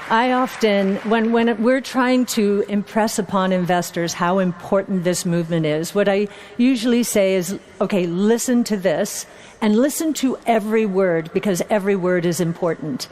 I often, when we're trying to impress upon investors how important this movement is, what I usually say is, okay, listen to this and listen to every word, because every word is important.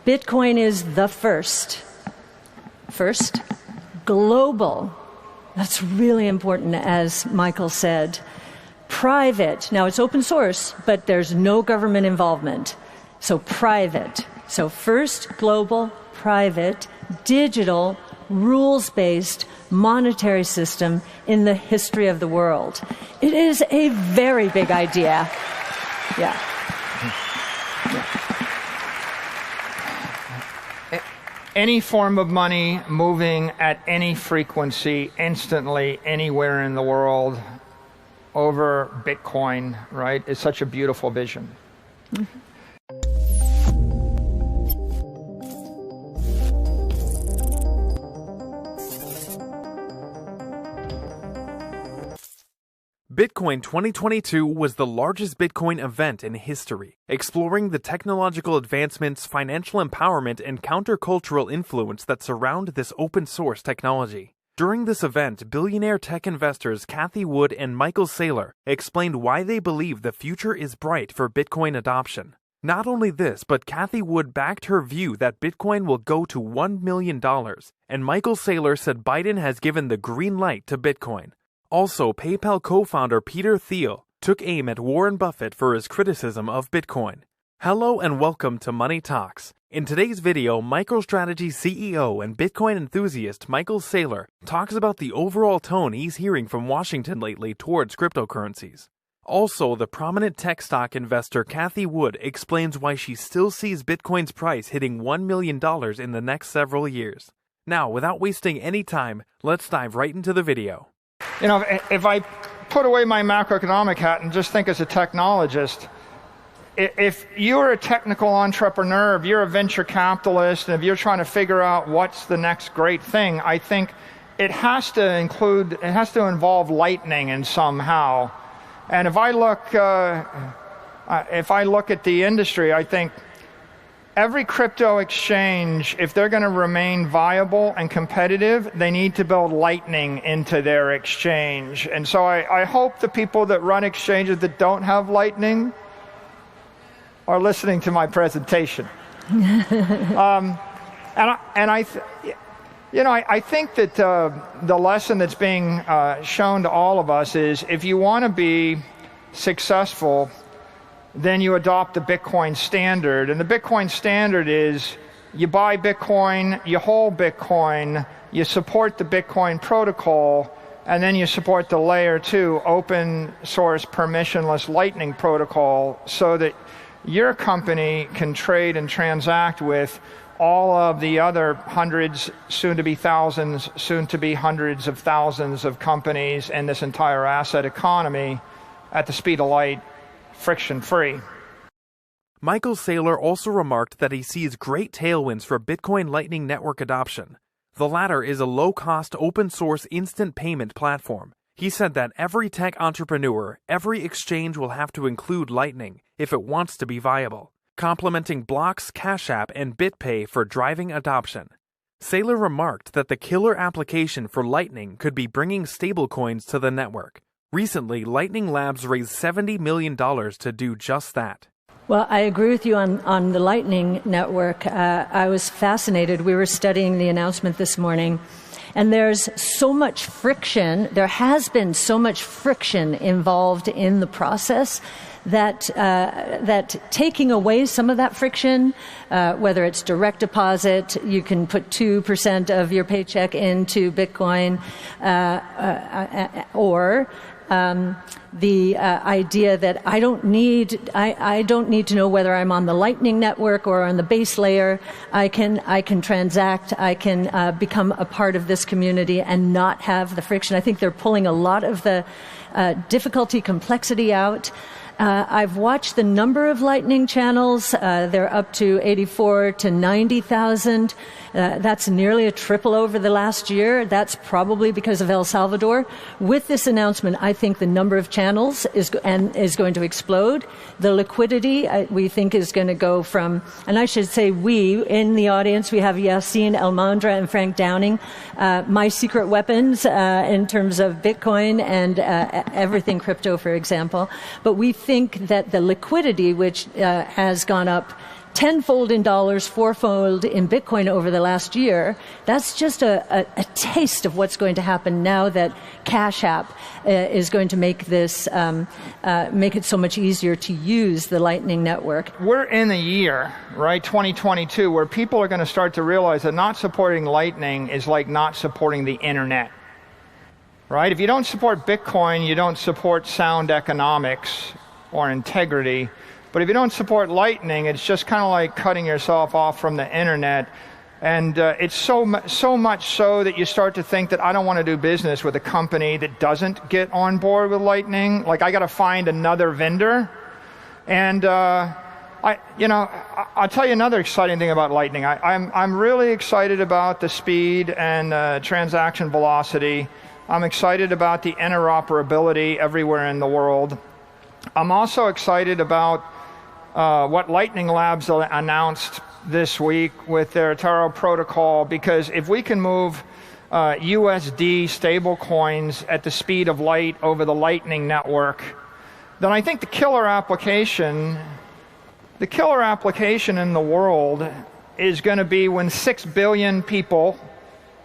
Bitcoin is the first. First, global. That's really important, as Michael said. Private. Now, it's open source, but there's no government involvement. So private. So first, global, private, digital, rules-based monetary system in the history of the world. It is a very big idea. Yeah. Any form of money moving at any frequency instantly anywhere in the world over Bitcoin, right, is such a beautiful vision. Mm-hmm. Bitcoin 2022 was the largest Bitcoin event in history, exploring the technological advancements, financial empowerment, and countercultural influence that surround this open-source technology. During this event, billionaire tech investors Cathy Wood and Michael Saylor explained why they believe the future is bright for Bitcoin adoption. Not only this, but Cathy Wood backed her view that Bitcoin will go to $1 million, and Michael Saylor said Biden has given the green light to Bitcoin. Also, PayPal co-founder Peter Thiel took aim at Warren Buffett for his criticism of Bitcoin. Hello and welcome to Money Talks. In today's video, MicroStrategy CEO and Bitcoin enthusiast Michael Saylor talks about the overall tone he's hearing from Washington lately towards cryptocurrencies. Also, the prominent tech stock investor Cathy Wood explains why she still sees Bitcoin's price hitting $1 million in the next several years. Now, without wasting any time, let's dive right into the video. You know, if I put away my macroeconomic hat and just think as a technologist, if you're a technical entrepreneur, if you're a venture capitalist, and if you're trying to figure out what's the next great thing, I think it has to involve lightning in somehow. And if I look at the industry, I think every crypto exchange, if they're going to remain viable and competitive, they need to build lightning into their exchange. And so I hope the people that run exchanges that don't have lightning are listening to my presentation. I think that the lesson that's being shown to all of us is, if you want to be successful, then you adopt the Bitcoin standard. And the Bitcoin standard is, you buy Bitcoin, you hold Bitcoin, you support the Bitcoin protocol, and then you support the layer 2 open source permissionless Lightning protocol, so that your company can trade and transact with all of the other hundreds, soon to be thousands, soon to be hundreds of thousands of companies in this entire asset economy at the speed of light, friction-free. Michael Saylor also remarked that he sees great tailwinds for Bitcoin Lightning Network adoption. The latter is a low-cost, open-source instant payment platform. He said that every tech entrepreneur, every exchange will have to include Lightning if it wants to be viable, complementing Block's Cash App and BitPay for driving adoption. Saylor remarked that the killer application for Lightning could be bringing stablecoins to the network. Recently, Lightning Labs raised $70 million to do just that. Well, I agree with you on the Lightning Network. I was fascinated. We were studying the announcement this morning, and there's so much friction. There has been so much friction involved in the process that taking away some of that friction, whether it's direct deposit, you can put 2% of your paycheck into Bitcoin, or the idea that I don't need to know whether I'm on the Lightning Network or on the base layer. I can transact. I can become a part of this community and not have the friction. I think they're pulling a lot of the difficulty, complexity out. I've watched the number of Lightning channels. They're up to 84 to 90,000. That's nearly a triple over the last year. That's probably because of El Salvador. With this announcement, I think the number of channels is going to explode. The liquidity, we think, is going to go from, and I should say we, in the audience, we have Yassine Elmandra and Frank Downing, my secret weapons in terms of Bitcoin and everything crypto, for example. But we think that the liquidity, which has gone up tenfold in dollars, fourfold in Bitcoin over the last year, that's just a taste of what's going to happen now that Cash App is going to make this, make it so much easier to use the Lightning Network. We're in a year, right, 2022, where people are going to start to realize that not supporting Lightning is like not supporting the internet, right? If you don't support Bitcoin, you don't support sound economics or integrity. But if you don't support Lightning, it's just kind of like cutting yourself off from the internet. And it's so much so that you start to think that I don't want to do business with a company that doesn't get on board with Lightning. Like, I got to find another vendor. And I'll tell you another exciting thing about Lightning. I'm really excited about the speed and transaction velocity. I'm excited about the interoperability everywhere in the world. I'm also excited about what Lightning Labs announced this week with their Taro protocol, because if we can move USD stablecoins at the speed of light over the Lightning Network, then I think the killer application in the world is going to be when 6 billion people,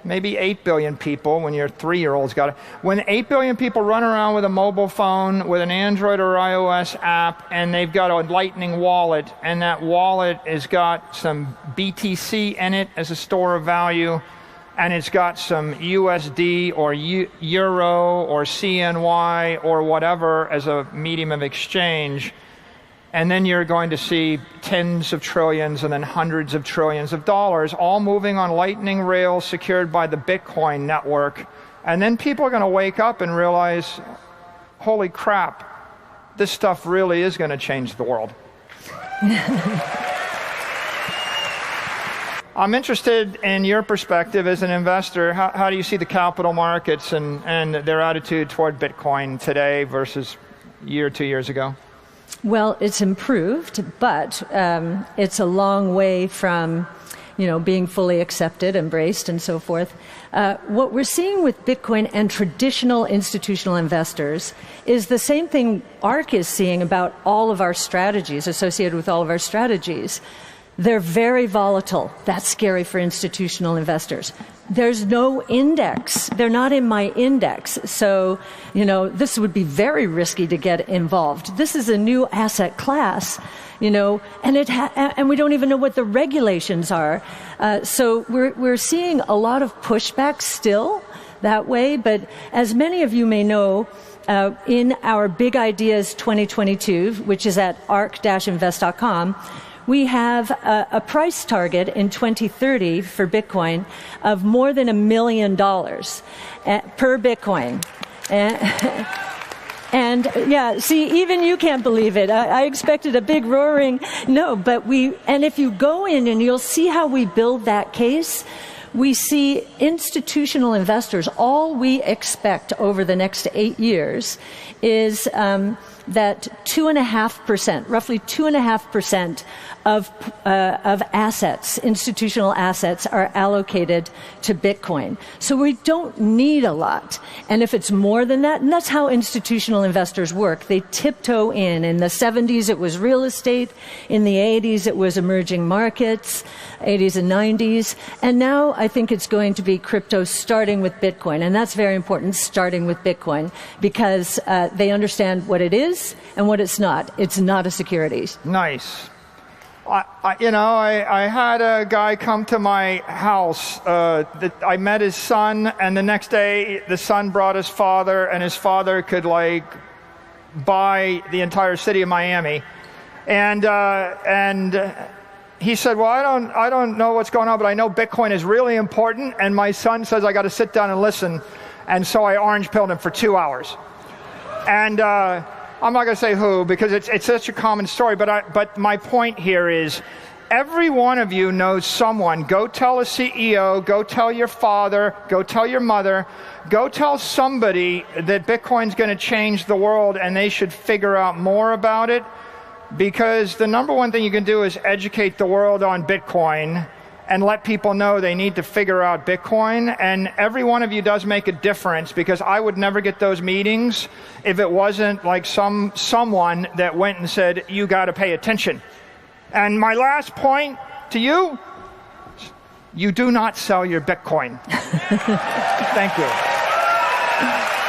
maybe 8 billion people, when your 3-year-old's got it. When 8 billion people run around with a mobile phone, with an Android or iOS app, and they've got a Lightning wallet, and that wallet has got some BTC in it as a store of value, and it's got some USD or Euro or CNY or whatever as a medium of exchange, and then you're going to see tens of trillions and then hundreds of trillions of dollars all moving on Lightning rails secured by the Bitcoin network. And then people are going to wake up and realize, holy crap, this stuff really is going to change the world. I'm interested in your perspective as an investor. How do you see the capital markets and their attitude toward Bitcoin today versus a year or 2 years ago? Well, it's improved, but it's a long way from, being fully accepted, embraced, and so forth. What we're seeing with Bitcoin and traditional institutional investors is the same thing ARK is seeing about all of our strategies, associated with all of our strategies. They're very volatile. That's scary for institutional investors. There's no index. They're not in my index. So, this would be very risky to get involved. This is a new asset class, and and we don't even know what the regulations are. So we're seeing a lot of pushback still that way. But as many of you may know, in our Big Ideas 2022, which is at ark-invest.com, we have a price target in 2030 for Bitcoin of more than $1 million per Bitcoin. And yeah, see, even you can't believe it. I expected a big roaring. No, but and if you go in and you'll see how we build that case, we see institutional investors, all we expect over the next 8 years is that 2.5%, roughly 2.5% of assets, institutional assets, are allocated to Bitcoin. So we don't need a lot. And if it's more than that, and that's how institutional investors work, they tiptoe in. In the 70s, it was real estate. In the 80s, it was emerging markets, 80s and 90s. And now I think it's going to be crypto starting with Bitcoin. And that's very important, starting with Bitcoin, because they understand what it is and what it's not. It's not a securities. Nice. I had a guy come to my house. I met his son, and the next day the son brought his father, and his father could buy the entire city of Miami. And he said, "Well, I don't know what's going on, but I know Bitcoin is really important." And my son says, "I got to sit down and listen." And so I orange pilled him for 2 hours. And I'm not going to say who because it's such a common story, but my point here is every one of you knows someone. Go tell a CEO, go tell your father, go tell your mother, go tell somebody that Bitcoin's going to change the world and they should figure out more about it, because the number one thing you can do is educate the world on Bitcoin and let people know they need to figure out Bitcoin. And every one of you does make a difference, because I would never get those meetings if it wasn't like someone that went and said, you got to pay attention. And my last point to you, you do not sell your Bitcoin. Thank you.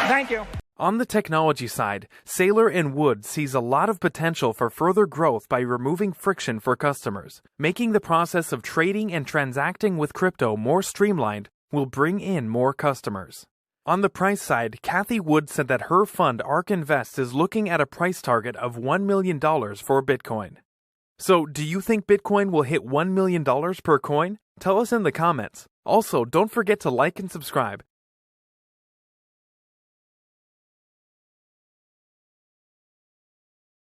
Thank you. On the technology side, Saylor and Wood sees a lot of potential for further growth by removing friction for customers. Making the process of trading and transacting with crypto more streamlined will bring in more customers. On the price side, Cathy Wood said that her fund ARK Invest is looking at a price target of $1 million for Bitcoin. So, do you think Bitcoin will hit $1 million per coin? Tell us in the comments. Also, don't forget to like and subscribe